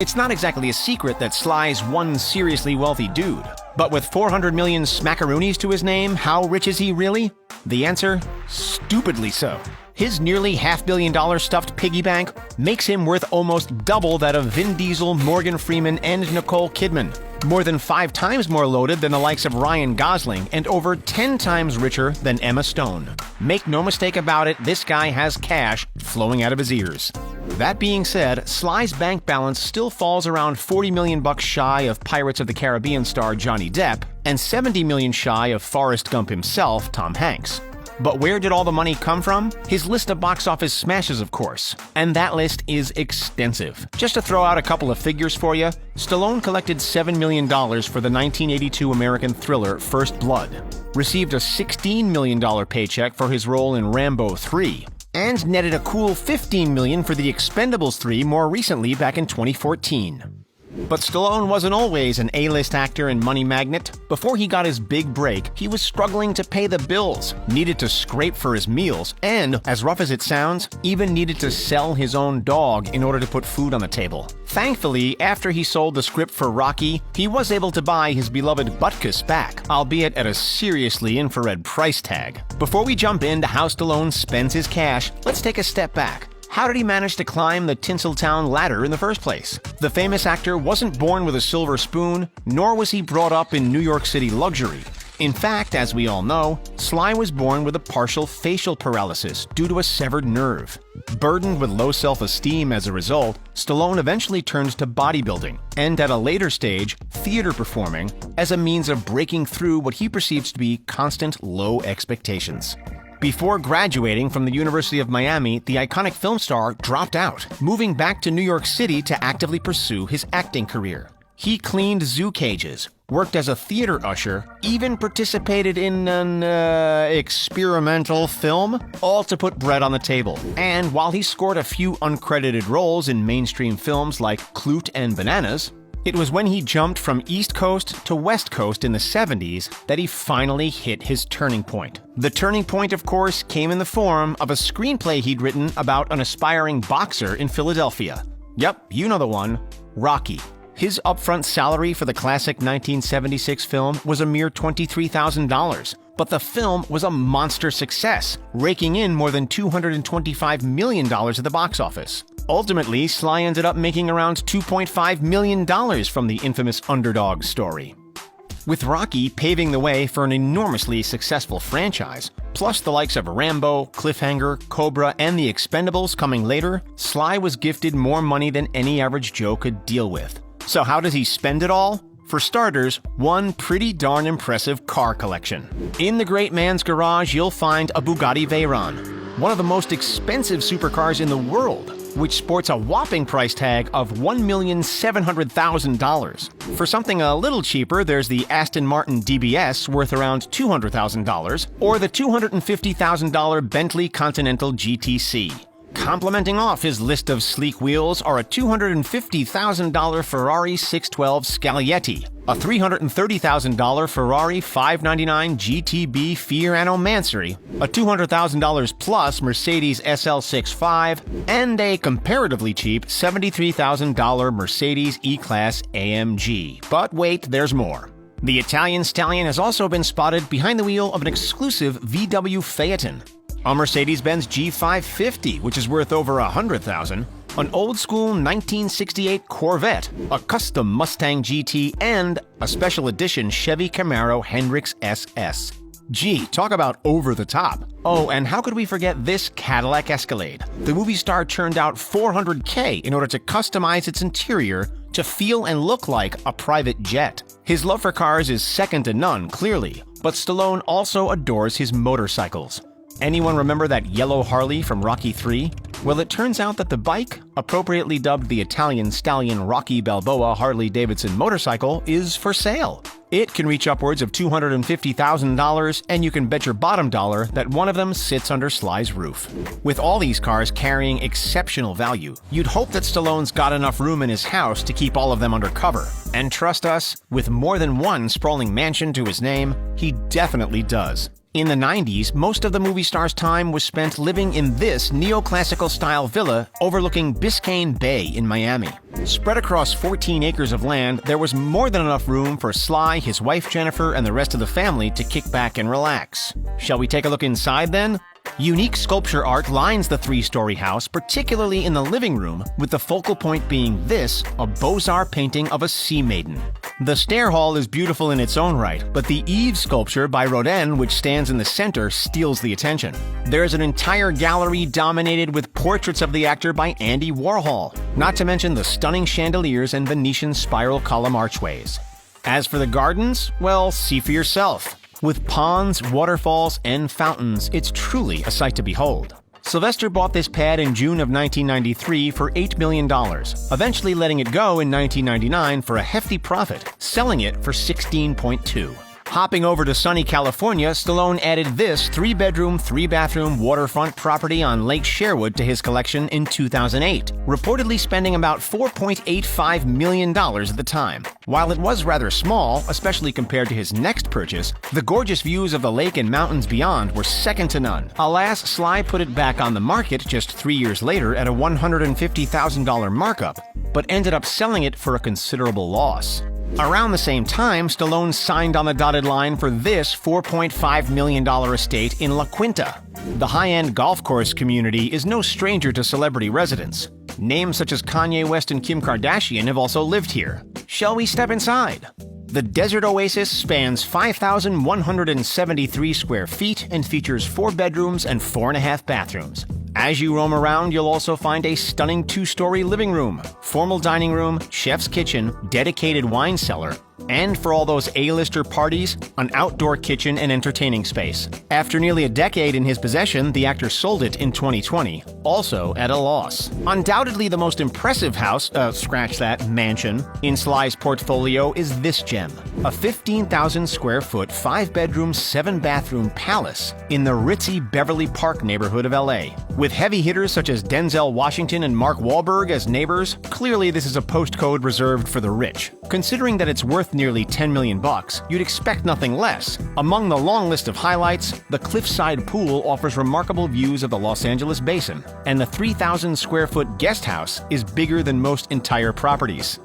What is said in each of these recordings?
It's not exactly a secret that Sly's one seriously wealthy dude. But with 400 million smackaroonies to his name, how rich is he really? The answer? Stupidly so. His nearly $500 million stuffed piggy bank makes him worth almost double that of Vin Diesel, Morgan Freeman, and Nicole Kidman. More than 5 times more loaded than the likes of Ryan Gosling, and over 10 times richer than Emma Stone. Make no mistake about it, this guy has cash flowing out of his ears. That being said, Sly's bank balance still falls around $40 million shy of Pirates of the Caribbean star Johnny Depp, and $70 million shy of Forrest Gump himself, Tom Hanks. But where did all the money come from? His list of box office smashes, of course. And that list is extensive. Just to throw out a couple of figures for you, Stallone collected $7 million for the 1982 American thriller First Blood, received a $16 million paycheck for his role in Rambo 3, and netted a cool $15 million for The Expendables 3 more recently back in 2014. But Stallone wasn't always an A-list actor and money magnate. Before he got his big break, he was struggling to pay the bills, needed to scrape for his meals, and, as rough as it sounds, even needed to sell his own dog in order to put food on the table. Thankfully, after he sold the script for Rocky, he was able to buy his beloved Butkus back, albeit at a seriously infrared price tag. Before we jump into how Stallone spends his cash, let's take a step back. How did he manage to climb the Tinseltown ladder in the first place? The famous actor wasn't born with a silver spoon, nor was he brought up in New York City luxury. In fact, as we all know, Sly was born with a partial facial paralysis due to a severed nerve. Burdened with low self-esteem as a result, Stallone eventually turns to bodybuilding, and at a later stage, theater performing, as a means of breaking through what he perceives to be constant low expectations. Before graduating from the University of Miami, the iconic film star dropped out, moving back to New York City to actively pursue his acting career. He cleaned zoo cages, worked as a theater usher, even participated in an experimental film, all to put bread on the table. And while he scored a few uncredited roles in mainstream films like Clute and Bananas, it was when he jumped from East Coast to West Coast in the 70s that he finally hit his turning point. The turning point, of course, came in the form of a screenplay he'd written about an aspiring boxer in Philadelphia. Yep, you know the one, Rocky. His upfront salary for the classic 1976 film was a mere $23,000, but the film was a monster success, raking in more than $225 million at the box office. Ultimately, Sly ended up making around $2.5 million from the infamous underdog story. With Rocky paving the way for an enormously successful franchise, plus the likes of Rambo, Cliffhanger, Cobra, and The Expendables coming later, Sly was gifted more money than any average Joe could deal with. So how does he spend it all? For starters, one pretty darn impressive car collection. In the great man's garage, you'll find a Bugatti Veyron, one of the most expensive supercars in the world, which sports a whopping price tag of $1,700,000. For something a little cheaper, there's the Aston Martin DBS worth around $200,000, or the $250,000 Bentley Continental GTC. Complementing off his list of sleek wheels are a $250,000 Ferrari 612 Scaglietti, a $330,000 Ferrari 599 GTB Fiorano Mansory, a $200,000 plus Mercedes SL65, and a comparatively cheap $73,000 Mercedes E-Class AMG. But wait, there's more. The Italian stallion has also been spotted behind the wheel of an exclusive VW Phaeton, a Mercedes-Benz G550, which is worth over $100,000, an old-school 1968 Corvette, a custom Mustang GT, and a special edition Chevy Camaro Hendrix SS. Gee, talk about over the top. Oh, and how could we forget this Cadillac Escalade? The movie star churned out $400K in order to customize its interior to feel and look like a private jet. His love for cars is second to none, clearly, but Stallone also adores his motorcycles. Anyone remember that yellow Harley from Rocky 3? Well, it turns out that the bike, appropriately dubbed the Italian stallion Rocky Balboa Harley-Davidson motorcycle, is for sale. It can reach upwards of $250,000, and you can bet your bottom dollar that one of them sits under Sly's roof. With all these cars carrying exceptional value, you'd hope that Stallone's got enough room in his house to keep all of them under cover. And trust us, with more than one sprawling mansion to his name, he definitely does. In the 90s, most of the movie star's time was spent living in this neoclassical-style villa overlooking Biscayne Bay in Miami. Spread across 14 acres of land, there was more than enough room for Sly, his wife Jennifer, and the rest of the family to kick back and relax. Shall we take a look inside then? Unique sculpture art lines the three-story house, particularly in the living room, with the focal point being this, a Beaux-Arts painting of a sea maiden. The stair hall is beautiful in its own right, but the eave sculpture by Rodin, which stands in the center, steals the attention. There's an entire gallery dominated with portraits of the actor by Andy Warhol, not to mention the stunning chandeliers and Venetian spiral column archways. As for the gardens, well, see for yourself. With ponds, waterfalls, and fountains, it's truly a sight to behold. Sylvester bought this pad in June of 1993 for $8 million, eventually letting it go in 1999 for a hefty profit, selling it for $16.2. Hopping over to sunny California, Stallone added this 3-bedroom, 3-bathroom waterfront property on Lake Sherwood to his collection in 2008, reportedly spending about $4.85 million at the time. While it was rather small, especially compared to his next purchase, the gorgeous views of the lake and mountains beyond were second to none. Alas, Sly put it back on the market just 3 years later at a $150,000 markup, but ended up selling it for a considerable loss. Around the same time, Stallone signed on the dotted line for this $4.5 million estate in La Quinta. The high-end golf course community is no stranger to celebrity residents. Names such as Kanye West and Kim Kardashian have also lived here. Shall we step inside? The desert oasis spans 5,173 square feet and features 4 bedrooms and 4.5 bathrooms. As you roam around, you'll also find a stunning 2-story living room, formal dining room, chef's kitchen, dedicated wine cellar, and for all those A-lister parties, an outdoor kitchen and entertaining space. After nearly a decade in his possession, the actor sold it in 2020, also at a loss. Undoubtedly the most impressive house, mansion, in Sly's portfolio is this gem, a 15,000 square foot, 5-bedroom, 7-bathroom palace in the ritzy Beverly Park neighborhood of LA. With heavy hitters such as Denzel Washington and Mark Wahlberg as neighbors, clearly this is a postcode reserved for the rich. Considering that it's worth nearly $10 million, you'd expect nothing less. Among the long list of highlights, the cliffside pool offers remarkable views of the Los Angeles basin, and the 3,000 square foot guest house is bigger than most entire properties.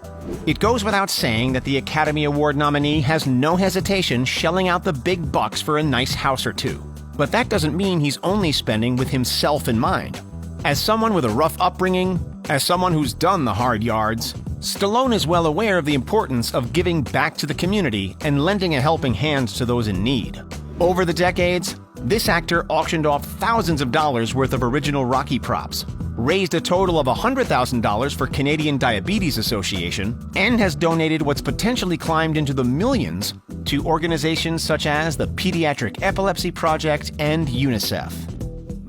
It goes without saying that the Academy Award nominee has no hesitation shelling out the big bucks for a nice house or two. But that doesn't mean he's only spending with himself in mind. As someone with a rough upbringing, as someone who's done the hard yards, Stallone is well aware of the importance of giving back to the community and lending a helping hand to those in need. Over the decades, this actor auctioned off thousands of dollars worth of original Rocky props, raised a total of $100,000 for Canadian Diabetes Association, and has donated what's potentially climbed into the millions to organizations such as the Pediatric Epilepsy Project and UNICEF.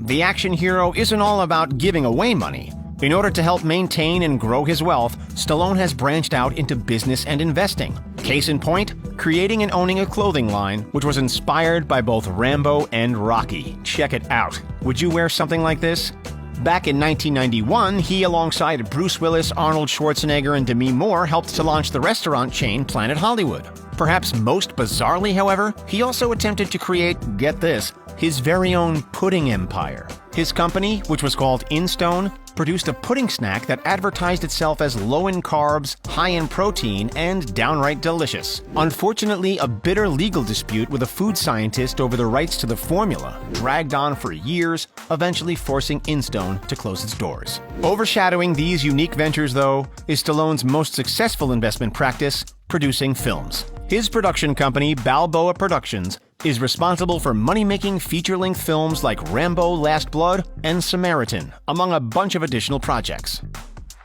The action hero isn't all about giving away money. In order to help maintain and grow his wealth, Stallone has branched out into business and investing. Case in point, creating and owning a clothing line, which was inspired by both Rambo and Rocky. Check it out. Would you wear something like this? Back in 1991, he, alongside Bruce Willis, Arnold Schwarzenegger, and Demi Moore, helped to launch the restaurant chain Planet Hollywood. Perhaps most bizarrely, however, he also attempted to create, get this, his very own pudding empire. His company, which was called InStone, produced a pudding snack that advertised itself as low in carbs, high in protein, and downright delicious. Unfortunately, a bitter legal dispute with a food scientist over the rights to the formula dragged on for years, eventually forcing InStone to close its doors. Overshadowing these unique ventures, though, is Stallone's most successful investment practice, producing films. His production company, Balboa Productions, is responsible for money-making feature-length films like Rambo: Last Blood and Samaritan, among a bunch of additional projects.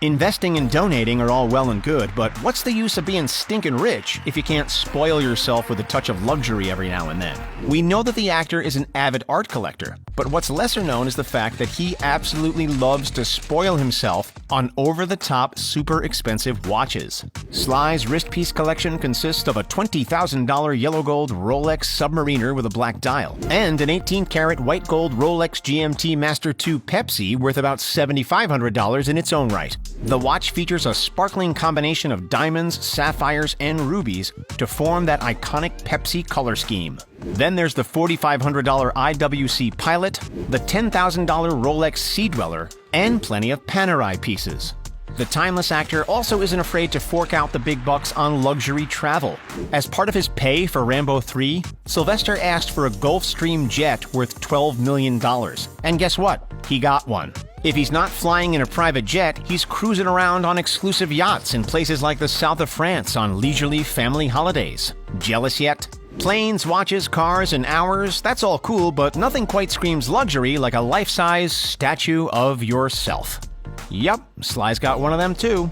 Investing and donating are all well and good, but what's the use of being stinking rich if you can't spoil yourself with a touch of luxury every now and then? We know that the actor is an avid art collector, but what's lesser known is the fact that he absolutely loves to spoil himself on over-the-top, super expensive watches. Sly's wrist piece collection consists of a $20,000 yellow gold Rolex Submariner with a black dial, and an 18-karat white gold Rolex GMT Master II Pepsi worth about $7,500 in its own right. The watch features a sparkling combination of diamonds, sapphires, and rubies to form that iconic Pepsi color scheme. Then there's the $4,500 IWC Pilot, the $10,000 Rolex Sea Dweller, and plenty of Panerai pieces. The timeless actor also isn't afraid to fork out the big bucks on luxury travel. As part of his pay for Rambo 3, Sylvester asked for a Gulfstream jet worth $12 million. And guess what? He got one. If he's not flying in a private jet, he's cruising around on exclusive yachts in places like the south of France on leisurely family holidays. Jealous yet? Planes, watches, cars, and hours, that's all cool, but nothing quite screams luxury like a life-size statue of yourself. Yup, Sly's got one of them too.